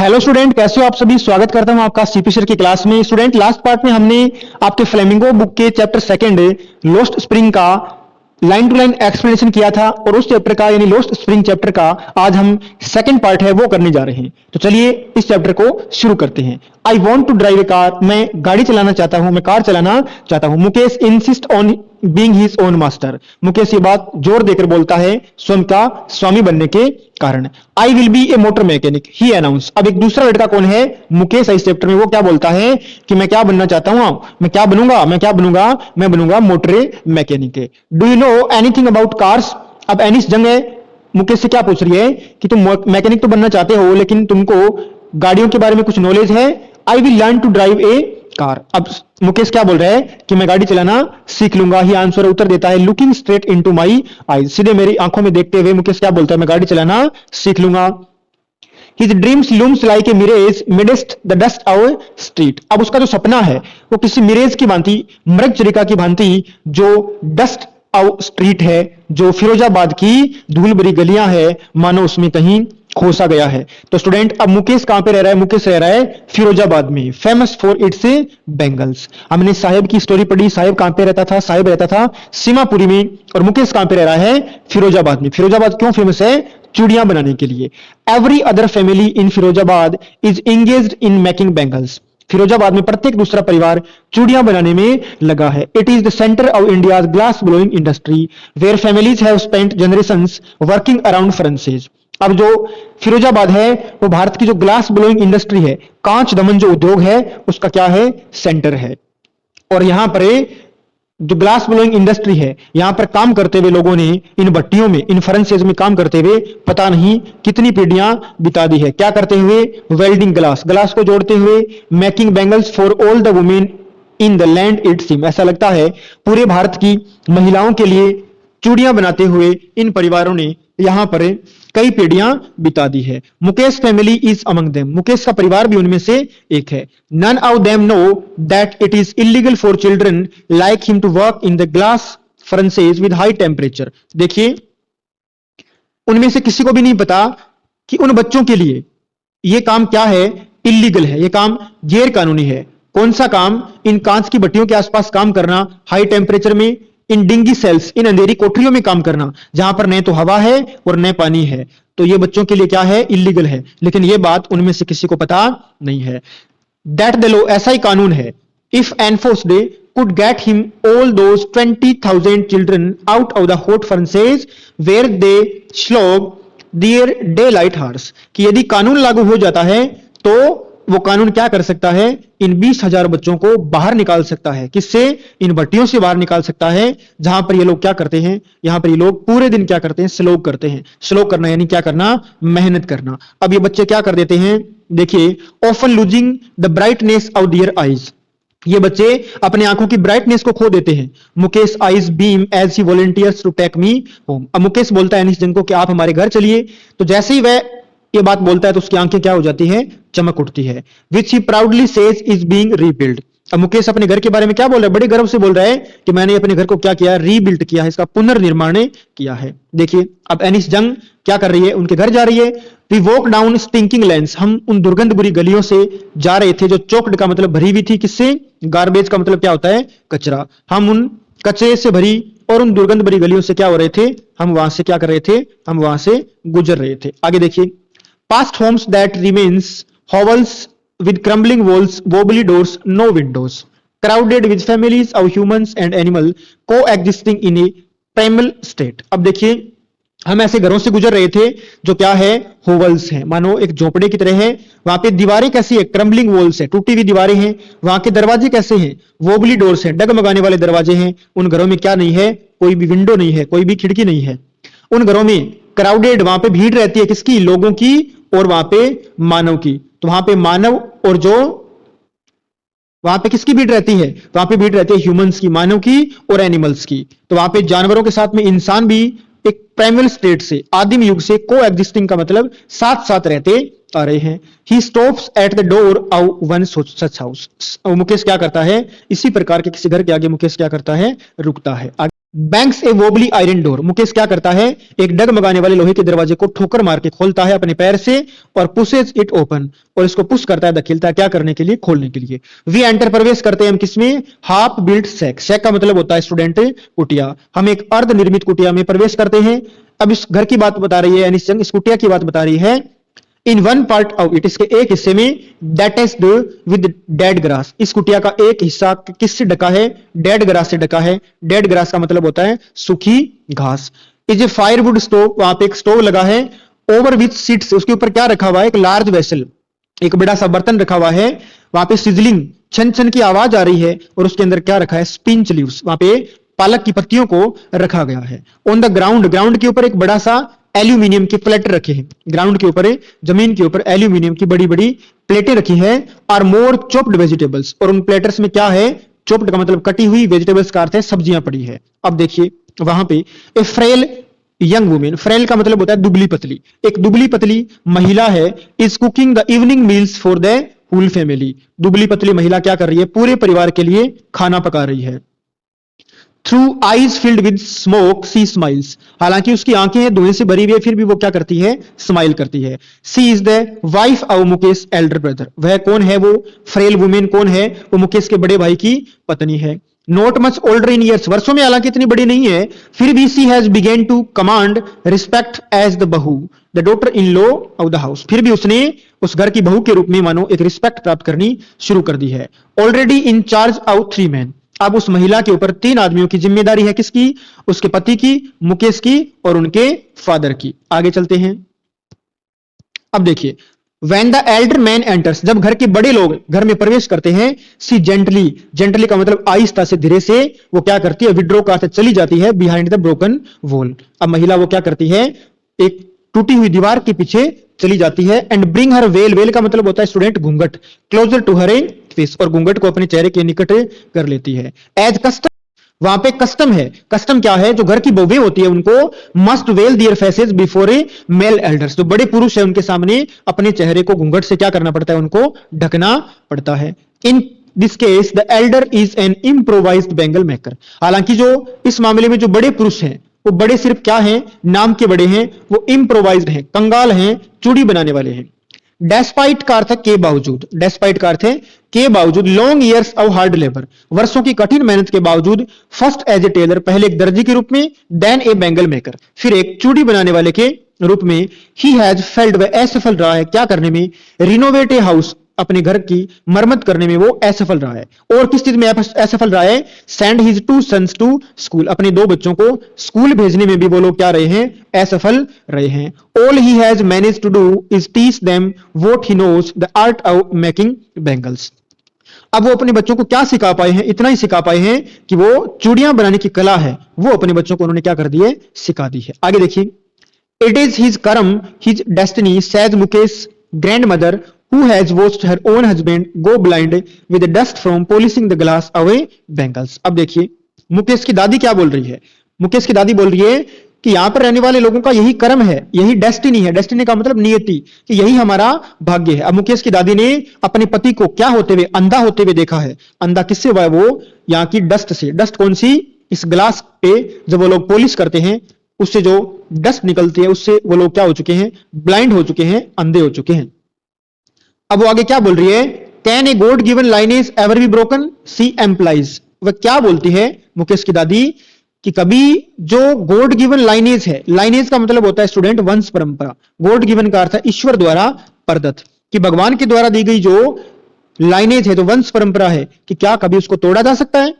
Hello student, कैसे हो आप सभी। स्वागत करता हूं आपका सीपी सर की क्लास में। स्टूडेंट, लास्ट पार्ट में हमने आपके फ्लेमिंगो बुक के चैप्टर सेकंड लोस्ट स्प्रिंग का लाइन टू लाइन एक्सप्लेनेशन किया था और उस चैप्टर का यानी लोस्ट स्प्रिंग चैप्टर का आज हम सेकंड पार्ट है वो करने जा रहे हैं। तो चलिए इस चैप्टर को शुरू करते हैं। I want to drive a car, मैं गाड़ी चलाना चाहता हूं, मैं कार चलाना चाहता हूं। Mukesh insist on being his own master, Mukesh ये बात जोर देकर बोलता है स्वयं का स्वामी बनने के कारण। I will be a motor mechanic he announce, अब एक दूसरा लड़का कौन है, मुकेश इस चैप्टर में वो क्या बोलता है कि मैं क्या बनना चाहता हूं, मैं क्या बनूंगा, मैं बनूंगा motor mechanic. Do you know anything about cars, अब एनिस जंग है मुकेश से क्या पूछ रही है कि तुम मैकेनिक तो बनना चाहते हो लेकिन तुमको गाड़ियों के बारे में कुछ नॉलेज है। I will learn to drive a car, अब मुकेश क्या बोल रहा है कि मैं गाड़ी चलाना सीख लूंगा। ही आंसर उत्तर देता है looking straight into my eyes, सीधे मेरी आंखों में देखते हुए मुकेश क्या बोलता है, मैं गाड़ी चलाना सीख लूंगा। His dreams looms like a mirage midst the dust of street, अब उसका जो सपना है वो किसी मिरेज की भांति, मृगचरिका की भांति जो डस्ट ऑफ स्ट्रीट है, जो फिरोजाबाद की धूल भरी गलियां है, मानो उसमें कहीं खोसा गया है। तो स्टूडेंट, अब मुकेश कहां पे रह रहा है, मुकेश रह रहा है फिरोजाबाद में, फेमस फॉर इट्स बेंगल्स। हमने साहेब की स्टोरी पढ़ी, साहेब कहां पे रहता था, साहेब रहता था सीमापुरी में, और मुकेश कहां पे रह रहा है, फिरोजाबाद में। फिरोजाबाद क्यों फेमस है, चूड़ियां बनाने के लिए। Every other family in Firozabad is engaged in making bangles, Firozabad में प्रत्येक दूसरा परिवार चूड़ियां बनाने में लगा है। It is the centre of India's glass blowing industry where families have spent generations working around furnaces, अब जो फिरोजाबाद है वो भारत की जो ग्लास ब्लोइंग इंडस्ट्री है, कांच दमन जो उद्योग है उसका क्या है, सेंटर है। और यहां पर जो ग्लास ब्लोइंग इंडस्ट्री है, यहां पर काम करते हुए लोगों ने इन भट्टियों में, इन फर्नेसेस में काम करते हुए पता नहीं कितनी पीढ़ियां बिता दी है। क्या करते हुए, वेल्डिंग ग्लास, ग्लास को जोड़ते हुए, making bangles for all the women in the land it seem, ऐसा लगता है पूरे भारत की महिलाओं के लिए चूड़ियां बनाते हुए इन परिवारों ने यहां पर कई पीढ़ियां बिता दी है। Mukesh family is among them, Mukesh का परिवार भी उनमें से एक है। None of them know that it is illegal for children like him to work in the glass furnaces with high temperature, देखिए उनमें से किसी को भी नहीं पता कि उन बच्चों के लिए यह काम क्या है, इलीगल है, यह काम गैर कानूनी है। कौन सा काम, इन कांच की भट्टियों के आसपास काम करना, हाई टेम्परेचर में, इन डिंगी सेल्स, इन अंधेरी कोठरियों में काम करना जहां पर न तो हवा है और न पानी है, तो ये बच्चों के लिए क्या है, इलीगल है। लेकिन ये बात उनमें से किसी को पता नहीं है। दैट द लॉ, ऐसा ही कानून है, if enforced could get him all those 20,000 children out of the hot furnaces where they slog their daylight hours, कि यदि कानून लागू हो जाता है तो वो कानून क्या कर सकता है, इन 20,000 बच्चों को बाहर निकाल सकता है। किससे, इन भट्टियों से बाहर निकाल सकता है जहां पर ये लोग क्या करते हैं, यहां पर ये लोग पूरे दिन क्या करते हैं, स्लोग करते हैं। स्लोग करना यानी क्या करना, मेहनत करना। अब ये बच्चे क्या कर देते हैं, देखिए, often losing the brightness of their eyes, ये बच्चे अपने आंखों की ब्राइटनेस को खो देते हैं। Mukesh eyes beam as he volunteers to take me home, अब मुकेश बोलता है अनिश जंग को कि आप हमारे घर चलिए, तो जैसे ही वह ये बात बोलता है तो उसकी आंखें क्या हो जाती है, चमक उठती है। Which he proudly says is being rebuild, अब मुकेश अपने घर के बारे में क्या बोल रहा है, बड़े गर्व से बोल रहा है कि मैंने अपने घर को क्या किया, रीबिल्ड किया है, इसका पुनर्निर्माण किया है। देखिए अब एनिस जंग क्या कर रही है, उनके घर जा रही है। We walk down stinking lanes, हम उन दुर्गंध बुरी गलियों से जा रहे थे जो चोक्ड का मतलब भरी हुई थी, किससे, गार्बेज का मतलब क्या होता है, कचरा। हम उन कचरे से भरी और उन दुर्गंध भरी गलियों से क्या हो रहे थे, हम वहां से क्या कर रहे थे, हम वहां से गुजर रहे थे। आगे देखिए, past homes that remains hovels with crumbling walls, wobbly doors, no windows, crowded with families of humans and animal coexisting in a primal state, अब देखिए हम ऐसे घरों से गुजर रहे थे जो क्या है, होवल्स है, मानो एक झोपड़े की तरह है। वहां पे दीवारें कैसी है, क्रम्बलिंग वॉल्स है, टूटी हुई दीवारें हैं। वहां के दरवाजे कैसे हैं, वोबली डोर्स हैं, डगमगाने वाले दरवाजे हैं। उन घरों में क्या नहीं है, कोई भी विंडो नहीं है, कोई भी खिड़की नहीं है। उन घरों में क्राउडेड, वहां पे भीड़ रहती है, किसकी, लोगों की, और वहां पे मानव की। तो वहां पे मानव और जो वहां पे किसकी भीड़ रहती है, वहां पे भीड़ रहती है ह्यूमंस की, मानव की और एनिमल्स की। तो वहां पे जानवरों के साथ में इंसान भी एक प्राइमल स्टेट से, आदिम युग से को एग्जिस्टिंग का मतलब साथ साथ रहते आ रहे हैं। He stops at the door of one such house, Mukesh क्या करता है, इसी प्रकार के किसी घर के आगे मुकेश क्या करता है, रुकता है। बैंक्स ए वोबली आयरन डोर। मुकेश क्या करता है, एक डगमगाने वाले लोहे के दरवाजे को ठोकर मार के खोलता है अपने पैर से और पुशेज इट ओपन, और इसको पुश करता है, धकेलता है, क्या करने के लिए, खोलने के लिए। वी एंटर, प्रवेश करते हैं हम किसमें, हाफ बिल्ट सैक। सैक का मतलब होता है स्टूडेंट कुटिया। हम एक अर्ध निर्मित कुटिया में प्रवेश करते हैं। अब इस घर की बात बता रही है, यानी इस कुटिया की बात बता रही है। In one part of it, इसके एक हिस्से में, that is with dead grass, इस कुटिया का एक हिस्सा किससे ढका है, डेड ग्रास से ढका है। डेड ग्रास का मतलब होता है सूखी घास। इज ए फायरवुड स्टोव, वहां पे एक स्टोव लगा है। ओवर विच सीट्स, उसके ऊपर क्या रखा हुआ है, एक लार्ज वेसल, एक बड़ा सा बर्तन रखा हुआ है। वहां पे सिजलिंग, छन छन की आवाज आ रही है, और उसके अंदर क्या रखा है, स्पिंच लीव्स, वहां पे पालक की पत्तियों को रखा गया है। ऑन द ग्राउंड, ग्राउंड के ऊपर एक बड़ा सा एल्यूमिनियम के प्लेट रखे हैं। ग्राउंड के ऊपर, जमीन के ऊपर एल्यूमिनियम की बड़ी बड़ी प्लेटें रखी हैं। और मोर चॉप्ड वेजिटेबल्स, और उन प्लेटर्स में क्या है, चॉप्ड का मतलब कटी हुई, वेजिटेबल्स का अर्थ है सब्जियां पड़ी है। अब देखिए वहां पे ए फ्रेल यंग वुमेन, फ्रेल का मतलब होता है दुबली पतली, एक दुबली पतली महिला है, is cooking the evening meals for the whole family. दुबली पतली महिला क्या कर रही है, पूरे परिवार के लिए खाना पका रही है। Through eyes filled with smoke she smiles, हालांकि उसकी आंखें हैं धुएं से भरी हुई है, फिर भी वो क्या करती है, स्माइल करती है। She is the wife of Mukesh elder brother, वह कौन है, वो फ्रेल वुमेन कौन है, वो मुकेश के बड़े भाई की पत्नी है। Not much older in years, वर्षों में हालांकि इतनी बड़ी नहीं है, फिर भी she has begun to command respect as the bahu the daughter in law of the house, फिर भी उसने उस घर की बहू के रूप में मानो एक रिस्पेक्ट प्राप्त करनी शुरू कर दी है। Already in charge of 3 men, अब उस महिला के ऊपर 3 आदमियों की जिम्मेदारी है, किसकी, उसके पति की, मुकेश की, और उनके फादर की। आगे चलते हैं। अब देखिए, When the elder man enters, जब घर के बड़े लोग घर में प्रवेश करते हैं, सी जेंटली, जेंटली का मतलब आहिस्ता से, धीरे से, वो क्या करती है, विड्रॉ का चली जाती है बिहाइंड द ब्रोकन वॉल। अब महिला वो क्या करती है, एक टूटी हुई दीवार के पीछे चली जाती है। And bring her well, well का मतलब होता है स्टूडेंट घूंघट, क्लोजर टू हर फेस, और घूंघट को अपने चेहरे के निकट कर लेती है। एज कस्टम, वहां पे कस्टम है, कस्टम क्या है, जो घर की बहुएं होती है उनको must well their faces before A mail elders, जो बड़े पुरुष है उनके सामने अपने चेहरे को घूंघट से क्या करना पड़ता है, उनको ढकना पड़ता है। In this case the Elder is an improvised bangle maker, हालांकि जो इस मामले में जो बड़े पुरुष हैं, वो बड़े सिर्फ क्या हैं, नाम के बड़े हैं, वो इम्प्रोवाइज्ड हैं, कंगाल हैं, चूड़ी बनाने वाले हैं। डेस्पाइट का अर्थ है के बावजूद, डेस्पाइट का अर्थ है के बावजूद, long years of hard labour, वर्षों की कठिन मेहनत के बावजूद, फर्स्ट एज ए टेलर, पहले एक दर्जी के रूप में, देन ए बैंगल मेकर, फिर एक चूड़ी बनाने वाले के रूप में, ही हैज फेल्ड, वह असफल रहा है क्या करने में, रिनोवेट ए हाउस, अपने घर की मरम्मत करने में वो असफल रहा है। और किस चीज में असफल रहा है, send his 2 sons to school, अपने 2 बच्चों को स्कूल भेजने में भी वो लोग क्या रहे हैं, असफल रहे हैं। All he has managed to do is teach them what he knows the art of making bangles, अब वो अपने बच्चों को क्या सिखा पाए हैं, इतना ही सिखा पाए हैं कि वो चूड़ियां बनाने की कला है, वो अपने बच्चों को उन्होंने क्या कर दी है, सिखा दी है। आगे देखिए, इट इज हिज कर्म his destiny says Mukesh grand mother who has watched her own husband go blind with the dust from polishing the glass away bangles। अब देखिए मुकेश की दादी क्या बोल रही है, मुकेश की दादी बोल रही है कि यहां पर रहने वाले लोगों का यही कर्म है, यही डेस्टिनी है, डेस्टिनी का मतलब नियति, कि यही हमारा भाग्य है। अब मुकेश की दादी ने अपने पति को क्या होते हुए, अंधा होते हुए देखा है। अंधा किससे हुआ है, वो यहाँ की डस्ट से। डस्ट कौन सी, इस ग्लास पे जब वो लोग पॉलिश करते हैं उससे जो डस्ट निकलती है उससे वो लोग क्या हो चुके हैं, ब्लाइंड हो चुके हैं, अंधे हो चुके हैं। अब वो आगे क्या बोल रही है, can a god given lineage ever be broken, she implores, वह क्या बोलती है मुकेश की दादी कि कभी जो गॉड गिवन लाइनेज है, लाइनेज का मतलब होता है स्टूडेंट वंश परंपरा, गॉड गिवन का अर्थ है ईश्वर द्वारा प्रदत्त, कि भगवान के द्वारा दी गई जो लाइनेज है, तो वंश परंपरा है, कि क्या कभी उसको तोड़ा जा सकता है।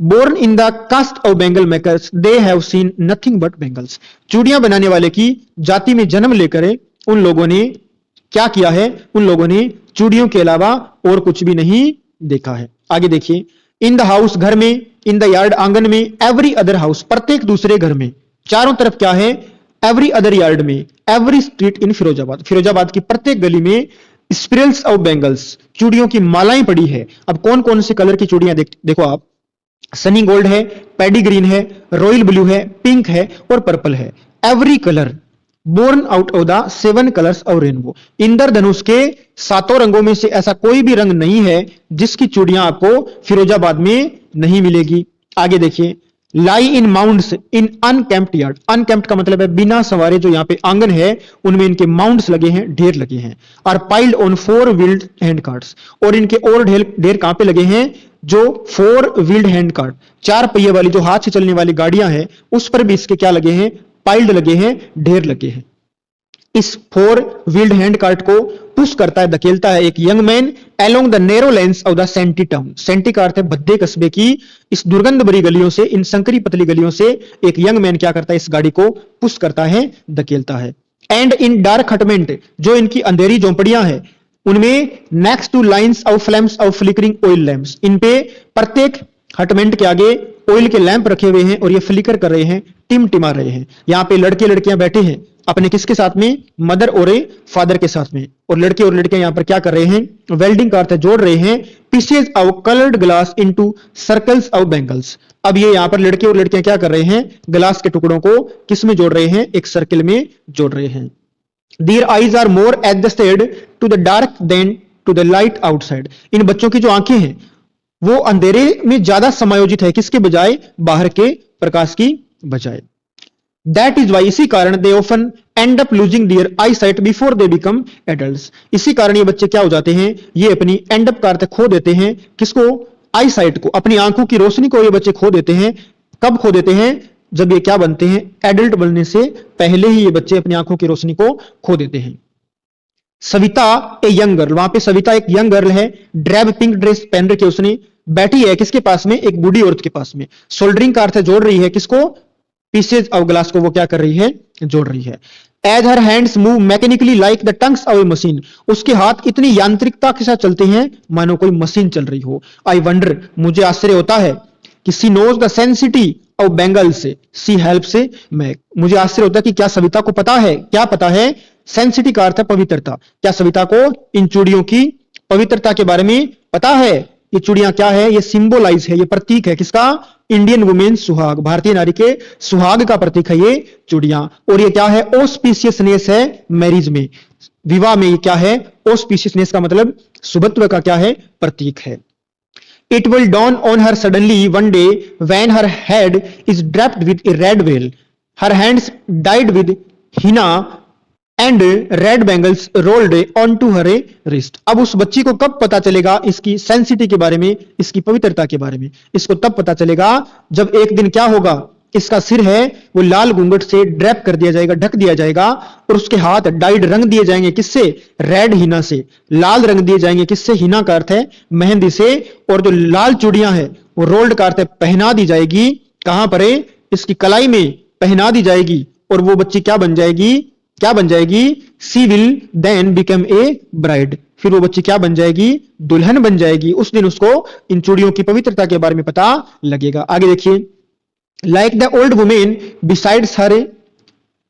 Born in the caste of bangle makers they have seen nothing but bangles, चूड़ियां बनाने वाले की जाति में जन्म लेकर उन लोगों ने क्या किया है, उन लोगों ने चूड़ियों के अलावा और कुछ भी नहीं देखा है। आगे देखिए, इन द हाउस घर में, इन द यार्ड आंगन में, एवरी अदर हाउस प्रत्येक दूसरे घर में, चारों तरफ क्या है, एवरी अदर यार्ड में, every street in Firozabad, Firozabad की प्रत्येक गली में स्पिरल्स ऑफ बेंगल्स चूड़ियों की मालाएं पड़ी है। अब कौन कौन से कलर की चूड़ियां देखो आप, सनी गोल्ड है, पैडी ग्रीन है, रॉयल ब्लू है, पिंक है और पर्पल है। Every colour born out of the 7 colours of rainbow, इंद्रधनुष के 7 रंगों में से ऐसा कोई भी रंग नहीं है जिसकी चूड़ियां आपको फिरोजाबाद में नहीं मिलेगी। आगे देखिए, लाई इन माउंड्स इन अनकैम्प्ड यार्ड। अनकैम्प्ड का मतलब है बिना संवारे, जो यहाँ पे आंगन है उनमें इनके माउंड्स लगे हैं, ढेर लगे हैं। और piled on 4 wheeled hand carts, और इनके और ढेर कहां पे लगे हैं, जो 4 व्हील्ड हैंड कार्ट, 4 पहिए वाली जो हाथ से चलने वाली गाड़ियां हैं उस पर भी इसके क्या लगे हैं, पाइल्ड लगे हैं, ढेर लगे हैं। इस 4 व्हील्ड हैंड कार्ट को पुश करता है, धकेलता है एक young man along the narrow lanes of the सेंटी टाउन। सेंटी का अर्थ है भद्दे कस्बे की इस दुर्गंध भरी गलियों से, इन संकरी पतली गलियों से एक यंग मैन क्या करता है, इस गाड़ी को पुश करता है, धकेलता है। एंड इन डार्क हटमेंट, जो इनकी अंधेरी झोंपड़ियां हैं उनमें next to lines of flames of flickering oil lamps, इन पे प्रत्येक हटमेंट के आगे ऑयल के लैंप रखे हुए हैं और ये फ्लिकर कर रहे हैं, टिमटिमा रहे हैं। यहां पे लड़के लड़कियां बैठे हैं अपने किसके साथ में, मदर और फादर के साथ में, और लड़के और लड़कियां यहां पर क्या कर रहे हैं, वेल्डिंग का अर्थ है जोड़ रहे हैं, pieces of coloured glass into circles of bangles. अब ये यहां पर लड़के और लड़कियां क्या कर रहे हैं, ग्लास के टुकड़ों को किस में जोड़ रहे हैं, एक सर्किल में जोड़ रहे हैं। Their eyes are more adjusted to the dark than to the light outside। इन बच्चों की जो आंखें हैं वो अंधेरे में ज्यादा समायोजित है, किसके बजाय, बाहर के प्रकाश की बजाय। That is why, इसी कारण they often end up losing their eyesight before they become adults। इसी कारण ये बच्चे क्या हो जाते हैं, ये अपनी एंड अप का अर्थ खो देते हैं, किसको, आई साइट को, अपनी आंखों की रोशनी को ये बच्चे खो देते हैं। कब खो देते हैं, जब ये क्या बनते हैं, एडल्ट बनने से पहले ही ये बच्चे अपनी आंखों की रोशनी को खो देते हैं। सविता ए यंग गर्ल, वहां पे सविता एक यंग गर्ल है, ड्रेब पिंक ड्रेस पहन रखी है उसने, बैठी है किसके पास में, एक बूढ़ी औरत के पास में। सोल्डरिंग का अर्थ है जोड़ रही है, किसको, पीसेज ऑफ ग्लास को वो क्या कर रही है, जोड़ रही है। As her hands move mechanically like the tongs of a machine, उसके हाथ इतनी यांत्रिकता के साथ चलते हैं मानो कोई मशीन चल रही हो। आई वंडर, मुझे आश्चर्य होता है कि सी नोज द सेंसिटी ऑफ बैंगल से, सी हेल्प से मैक, मुझे आश्चर्य होता है कि क्या सविता को पता है, क्या पता है, सेंसिटी का अर्थ है पवित्रता, क्या सविता को इन चूड़ियों की पवित्रता के बारे में पता है। ये चूड़ियां क्या है, ये सिंबोलाइज है, ये प्रतीक है किसका, इंडियन वुमेन सुहाग, भारतीय नारी के सुहाग का प्रतीक है ये चूड़ियां। और ये क्या है, ऑस्पिशियसनेस है मैरिज में, विवाह में ये क्या है, ऑस्पिशियसनेस का मतलब शुभत्व का क्या है, प्रतीक है। It will dawn on her suddenly one day when her head is draped with a red veil, her hands dyed with henna and red bangles rolled onto her wrist। अब उस बच्ची को कब पता चलेगा इसकी सेंसिटी के बारे में, इसकी पवित्रता के बारे में, इसको तब पता चलेगा जब एक दिन क्या होगा, इसका सिर है वो लाल घूंघट से ड्रैप कर दिया जाएगा, ढक दिया जाएगा, और उसके हाथ डाइड रंग दिए जाएंगे, किससे, रेड हिना से, लाल रंग दिए जाएंगे, किससे, हिना का अर्थ है मेहंदी से, और जो लाल चूड़ियां हैं वो रोल्ड का अर्थ है पहना दी जाएगी, कहां पर, इसकी कलाई में पहना दी जाएगी, और वो बच्ची क्या बन जाएगी, क्या बन जाएगी, she will then become a bride, फिर वो बच्ची क्या बन जाएगी, दुल्हन बन जाएगी। उस दिन उसको इन चूड़ियों की पवित्रता के बारे में पता लगेगा। आगे देखिए, like the old woman besides her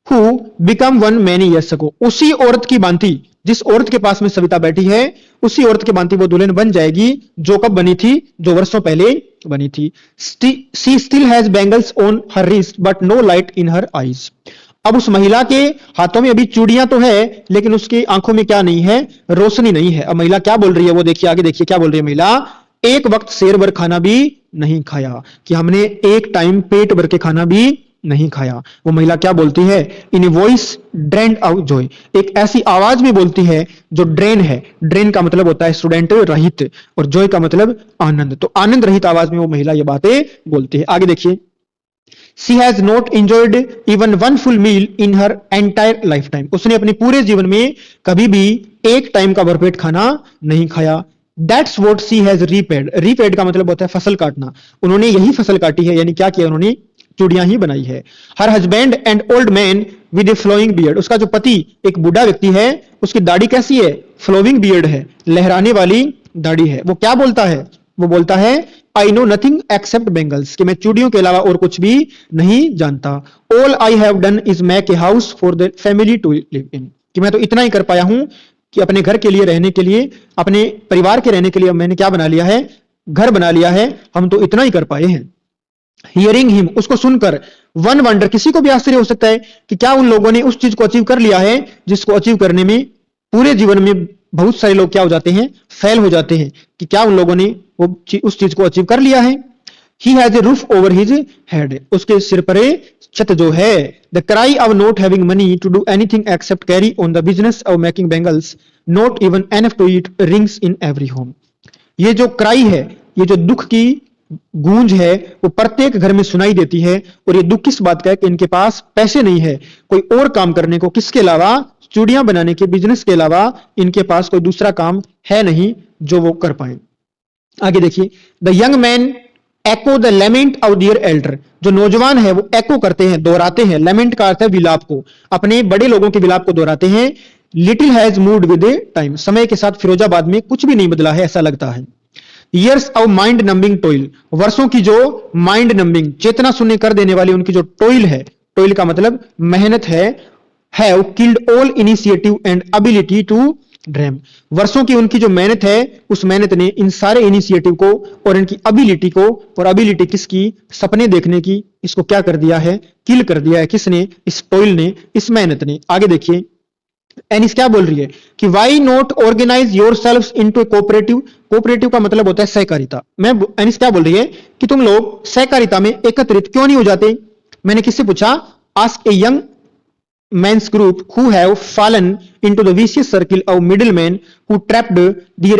who become one many years ago, उसी औरत की भांति, जिस औरत के पास में सविता बैठी है उसी औरत की भांति वो दुल्हन बन जाएगी, जो कब बनी थी, जो वर्षों पहले बनी थी। She still has bangles on her wrist but no light in her eyes। अब उस महिला के हाथों में अभी चूड़ियां तो है लेकिन उसकी आंखों में क्या नहीं है, रोशनी नहीं है। अब महिला क्या बोल रही है, वो देखिए, आगे देखिए क्या बोल रही है महिला, एक वक्त शेर भर खाना भी नहीं खाया, कि हमने एक टाइम पेट भर के खाना भी नहीं खाया। वो महिला क्या बोलती है, इन वॉइस ड्रेन्ड आउट जॉय, एक ऐसी आवाज में बोलती है जो ड्रेन है, ड्रेन का मतलब होता है स्टूडेंट रहित, और जॉय का मतलब आनंद, तो आनंद रहित आवाज में वो महिला ये बातें बोलती है। आगे देखिए, she has not enjoyed even one full meal in her entire life time, उसने अपने पूरे जीवन में कभी भी एक टाइम का भरपेट खाना नहीं खाया। That's what she has repaid, repaid का मतलब होता है फसल काटना, उन्होंने यही फसल काटी है, यानी क्या किया उन्होंने, चूड़ियां ही बनाई है। Her husband and old man with a flowing beard, उसका जो पति एक बूढ़ा व्यक्ति है उसकी दाढ़ी कैसी है, फ्लोइंग बियर्ड है, लहराने वाली दाढ़ी है। वो क्या बोलता है, वो बोलता है I know nothing except bangles, कि मैं चूड़ियों के अलावा और कुछ भी नहीं जानता। All I have done is make a house for the family to live in, कि मैं तो इतना ही कर पाया हूं कि अपने घर के लिए रहने के लिए, अपने परिवार के रहने के लिए मैंने क्या बना लिया है, घर बना लिया है, हम तो इतना ही कर पाए हैं। हियरिंग हिम, उसको सुनकर, वन वंडर, किसी को भी आश्चर्य हो सकता है कि क्या उन लोगों ने उस चीज को अचीव कर लिया है जिसको अचीव करने में पूरे जीवन में बहुत सारे लोग क्या हो जाते हैं, फेल हो जाते हैं, कि क्या उन लोगों ने वो उस चीज को अचीव कर लिया है। He has a roof over his head, उसके सिर पर छत जो है। The cry of not having money to do anything except carry on the business of making bangles, not even enough to eat rings in every home. ये जो cry है, ये जो दुख की गूंज है, वो प्रत्येक घर में सुनाई देती है। और ये दुख किस बात का है कि इनके पास पैसे नहीं है कोई और काम करने को, किसके अलावा, चूड़ियां बनाने के बिजनेस के अलावा इनके पास कोई दूसरा काम है नहीं जो वो कर पाए। आगे देखिए, the young man echo the lament of their elder, जो नौजवान है वो एको करते हैं, दोहराते हैं। लेमेंट का अर्थ है विलाप को, अपने बड़े लोगों के विलाप को दोहराते हैं। Little has moved with A time, समय के साथ फिरोजाबाद में कुछ भी नहीं बदला है ऐसा लगता है। Years of mind numbing toil, वर्षों की जो माइंड नंबिंग, चेतना शून्य कर देने वाली उनकी जो टोइल है, टोइल का मतलब मेहनत है, have killed all initiative and ability to dream, वर्षों की उनकी जो मेहनत है, उस मेहनत ने इन सारे इनिशिएटिव को और इनकी एबिलिटी को, और एबिलिटी किसकी, सपने देखने की, इसको क्या कर दिया है, किल कर दिया है। किसने, इस टोइल ने, इस मेहनत ने। आगे देखिए, एनिस क्या बोल रही है कि why not organise yourself into cooperative, cooperative का मतलब होता है सहकारिता। एनिस क्या बोल रही है कि तुम लोग सहकारिता में एकत्रित क्यों नहीं हो जाते। मैंने किससे पूछा, ask a young men's group who have fallen into the vicious circle of middlemen who trapped their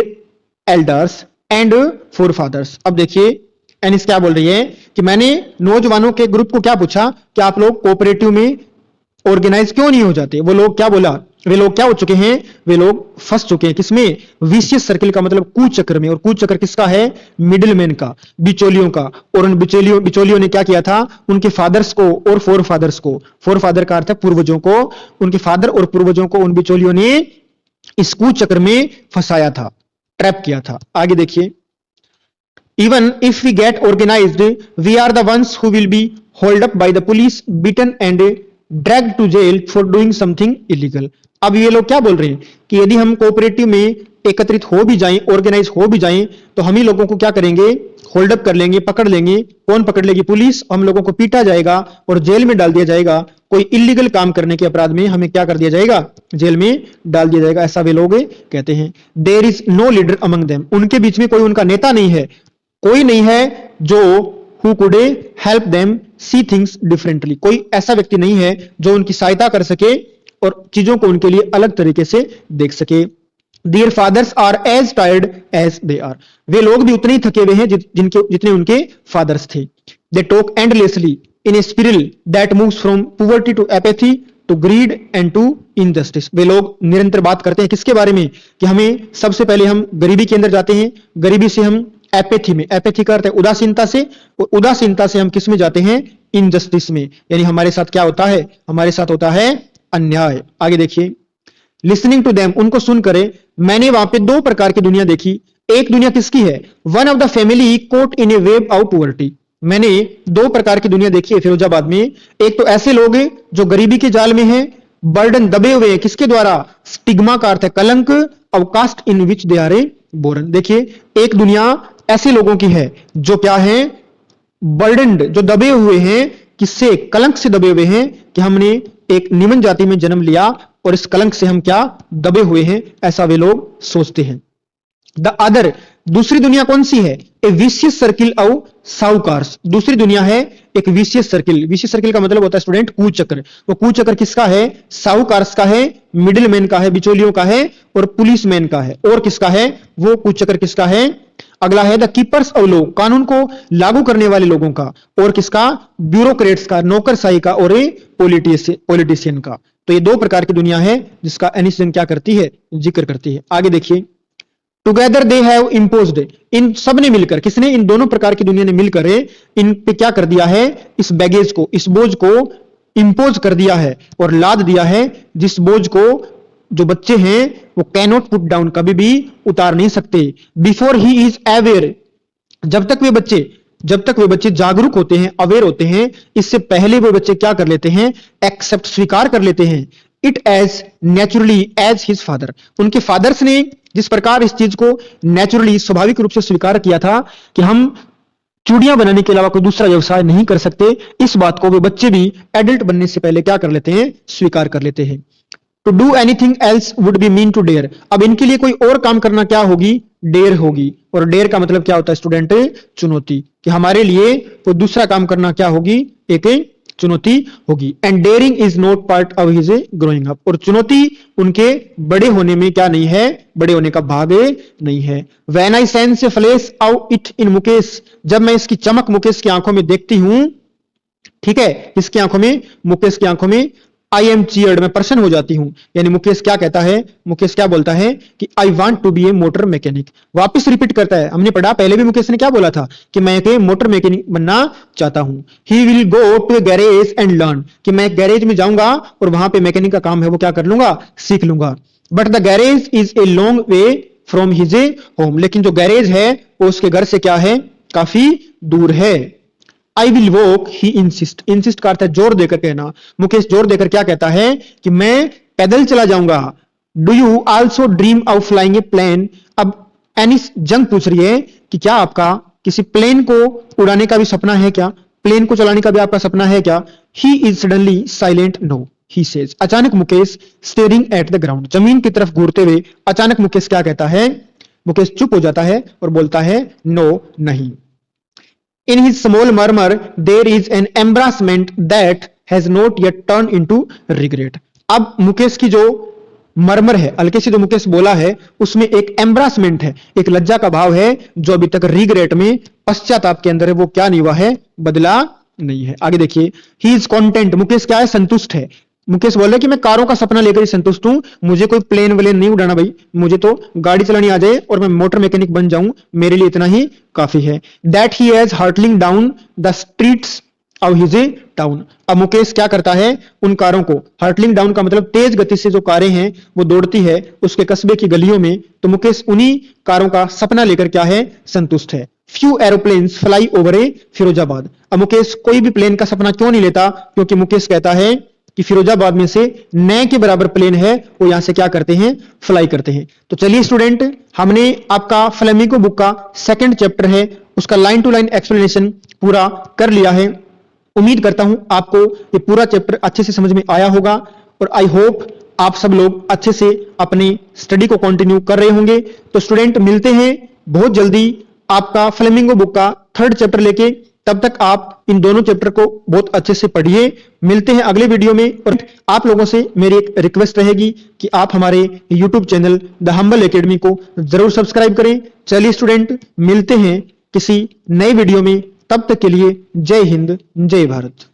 elders and forefathers। अब देखिए एनिस क्या बोल रही है कि मैंने नौजवानों के ग्रुप को क्या पूछा कि आप लोग कोऑपरेटिव में ऑर्गेनाइज क्यों नहीं हो जाते। वो लोग क्या बोला, वे लोग क्या हो चुके हैं, वे लोग फंस चुके हैं किसमें, विशियस सर्किल का मतलब कुचक्र में। और कुचक्र किसका है, मिडिलमैन का, बिचौलियों का। और उन बिचौलियों ने क्या किया था, उनके फादर्स को और फोर फादर्स को, फोर फादर का अर्थ है पूर्वजों को, उनके फादर और पूर्वजों को उन बिचौलियों ने इस कुचक्र में फंसाया था, ट्रैप किया था। आगे देखिए, even if we get organised we are the ones who will be hauled up by the police, beaten and dragged to jail for doing something illegal. अब ये लोग क्या बोल रहे हैं कि यदि हम कोऑपरेटिव में एकत्रित हो भी जाएं, ऑर्गेनाइज हो भी जाएं, तो हम ही लोगों को क्या करेंगे, होल्ड अप कर लेंगे, पकड़ लेंगे। कौन पकड़ लेगी, पुलिस। हम लोगों को पीटा जाएगा और जेल में डाल दिया जाएगा। कोई इलीगल काम करने के अपराध में हमें क्या कर दिया जाएगा, जेल में डाल दिया जाएगा, ऐसा वे लोग कहते हैं। There is no leader among them, उनके बीच में कोई उनका नेता नहीं है, कोई नहीं है जो who could help them see things differently, कोई ऐसा व्यक्ति नहीं है जो उनकी सहायता कर सके और चीजों को उनके लिए अलग तरीके से देख सके। Their fathers are as tired as they are, वे लोग भी उतने ही थके हुए हैं जितने उनके फादर्स थे। They talk endlessly in a spiral that moves from poverty to apathy to greed and to injustice, वे लोग निरंतर बात करते हैं किसके बारे में कि हमें सबसे पहले हम गरीबी के अंदर जाते हैं, गरीबी से हम एपैथी में, एपैथी का अर्थ है उदासीनता से, और उदासीनता से हम किस में जाते हैं, इनजस्टिस में, यानी हमारे साथ क्या होता है, हमारे साथ होता है अन्याय। आगे देखिए, लिसनिंग टू देम, उनको सुन करे। मैंने वहां पे दो प्रकार की दुनिया देखी। एक दुनिया किसकी है, one of the family caught in a web of poverty, मैंने दो प्रकार की दुनिया देखी है फिरोजाबाद में। एक तो ऐसे लोग हैं जो गरीबी के जाल में हैं, बर्डन दबे हुए हैं, किसके द्वारा, स्टिग्मा का अर्थ है कलंक, of caste in which they are ए बोरन। देखिए, एक दुनिया ऐसे लोगों की है जो क्या है, बर्डन्ड, जो दबे हुए हैं, किससे, कलंक से दबे हुए हैं कि हमने एक निम्न जाति में जन्म लिया और इस कलंक से हम क्या दबे हुए हैं, ऐसा वे लोग सोचते हैं। द अदर, दूसरी दुनिया कौन सी है, ए विशियस सर्किल ऑफ साहूकार्स, दूसरी दुनिया है एक विशियस सर्किल। विशियस सर्किल का मतलब होता है स्टूडेंट कुचक्र। वो कुचक्र किसका है, साहूकार्स का है, मिडिलमैन का है, बिचौलियों का है, और पुलिसमैन का है। और किसका है, वो कुचक्र किसका है, अगला है द कीपर्स ऑफ लॉ, कानून को लागू करने वाले लोगों का, और किसका, ब्यूरोक्रेट्स का, नौकरशाही का, और पॉलिटिशियन का। तो ये दो प्रकार की दुनिया है जिसका एनिसन क्या करती है, जिक्र करती है। आगे देखिए, टुगेदर दे हैव इम्पोज्ड, इन सब ने मिलकर, किसने, इन दोनों प्रकार की दुनिया ने मिलकर इन पे क्या कर दिया है, इस बैगेज को, इस बोझ को इंपोज कर दिया है और लाद दिया है, जिस बोझ को जो बच्चे हैं वो कैनॉट पुट डाउन, कभी भी उतार नहीं सकते। बिफोर ही इज अवेयर, जब तक वे बच्चे जागरूक होते हैं, अवेयर होते हैं, इससे पहले वे बच्चे क्या कर लेते हैं, एक्सेप्ट, स्वीकार कर लेते हैं, it as naturally as his father, उनके फादर्स ने जिस प्रकार इस चीज को नेचुरली, स्वाभाविक रूप से स्वीकार किया था कि हम चूड़ियां बनाने के अलावा कोई दूसरा व्यवसाय नहीं कर सकते, इस बात को वे बच्चे भी एडल्ट बनने से पहले क्या कर लेते हैं, स्वीकार कर लेते हैं। To do anything else would be mean to dare, अब इनके लिए कोई और काम करना क्या होगी, डेयर होगी, और डेयर का मतलब क्या होता है स्टूडेंट? चुनौती, कि हमारे लिए वो दूसरा काम करना क्या होगी? एक चुनौती होगी। And daring is not part of his growing up, और चुनौती उनके बड़े होने में क्या नहीं है? बड़े होने का भाग नहीं है। When I sense A flash out it in Mukesh, जब मैं इसकी चमक मुकेश की आंखों में देखती हूं, ठीक है, इसकी आंखों में, मुकेश की आंखों में, आई एम चीयर्ड, मैं प्रसन्न हो जाती हूं। यानी मुकेश क्या कहता है? मुकेश क्या बोलता है कि I want to be a motor mechanic. वापस रिपीट करता है, हमने पढ़ा पहले भी मुकेश ने क्या बोला था कि मैं एक मोटर मैकेनिक बनना चाहता हूं। He will go to a garage and learn, कि मैं गैरेज में जाऊंगा और वहां पे मैकेनिक का काम है वो क्या कर लूंगा? सीख लूंगा। But the garage is a long way from his home, लेकिन जो गैरेज है वो उसके घर से क्या है? काफी दूर है। I will walk, he insist, insist का अर्थ है जोर देकर कहना। मुकेश जोर देकर क्या कहता है कि मैं पैदल चला जाऊंगा। Do you also dream of flying a plane, अब एनिस जंग पूछ रही है कि क्या आपका किसी प्लेन को उड़ाने का भी सपना है क्या? प्लेन को चलाने का भी आपका सपना है क्या? He is suddenly silent, no he says, अचानक Mukesh staring at the ground, जमीन की तरफ घूरते हुए अचानक मुकेश क्या कहता है? मुकेश चुप हो जाता है और बोलता है नो, नहीं। In his small murmur, there is an embarrassment that has not yet turned into regret. अब मुकेश की जो मरमर है, हल्के से जो मुकेश बोला है, उसमें एक एम्ब्रासमेंट है, एक लज्जा का भाव है जो अभी तक रिग्रेट में, पश्चाताप के अंदर है, वो क्या नहीं हुआ है? बदला नहीं है। आगे देखिए, ही इज कॉन्टेंट, मुकेश क्या है? संतुष्ट है। मुकेश बोल रहे कि मैं कारों का सपना लेकर ही संतुष्ट हूं, मुझे कोई प्लेन व्लेन नहीं उड़ाना भाई, मुझे तो गाड़ी चलानी आ जाए और मैं मोटर मैकेनिक बन जाऊं, मेरे लिए इतना ही काफी है। That he has hurtling down the streets of his town. अब मुकेश क्या करता है? उन कारों को, हर्टलिंग डाउन का मतलब तेज गति से जो कारें हैं वो दौड़ती है उसके कस्बे की गलियों में, तो मुकेश उन्हीं कारों का सपना लेकर क्या है? संतुष्ट है। फ्यू एरोप्लेन्स फ्लाई ओवर ए फिरोजाबाद। अब मुकेश कोई भी प्लेन का सपना क्यों नहीं लेता? क्योंकि मुकेश कहता है कि फिरोजाबाद में से नए के बराबर प्लेन है, वो यहां से क्या करते हैं? फ्लाई करते हैं। तो चलिए स्टूडेंट, हमने आपका फ्लेमिंगो बुक का सेकंड चैप्टर है उसका लाइन टू लाइन एक्सप्लेनेशन पूरा कर लिया है। उम्मीद करता हूं आपको ये पूरा चैप्टर अच्छे से समझ में आया होगा, और आई होप आप सब लोग अच्छे से अपनी स्टडी को कंटिन्यू कर रहे होंगे। तो स्टूडेंट, मिलते हैं बहुत जल्दी आपका फ्लेमिंगो बुक का थर्ड चैप्टर लेके। तब तक आप इन दोनों चैप्टर को बहुत अच्छे से पढ़िए। मिलते हैं अगले वीडियो में, और आप लोगों से मेरी एक रिक्वेस्ट रहेगी कि आप हमारे YouTube channel the humble academy को जरूर सब्सक्राइब करें। चलिए स्टूडेंट, मिलते हैं किसी नए वीडियो में, तब तक के लिए जय हिंद, जय भारत।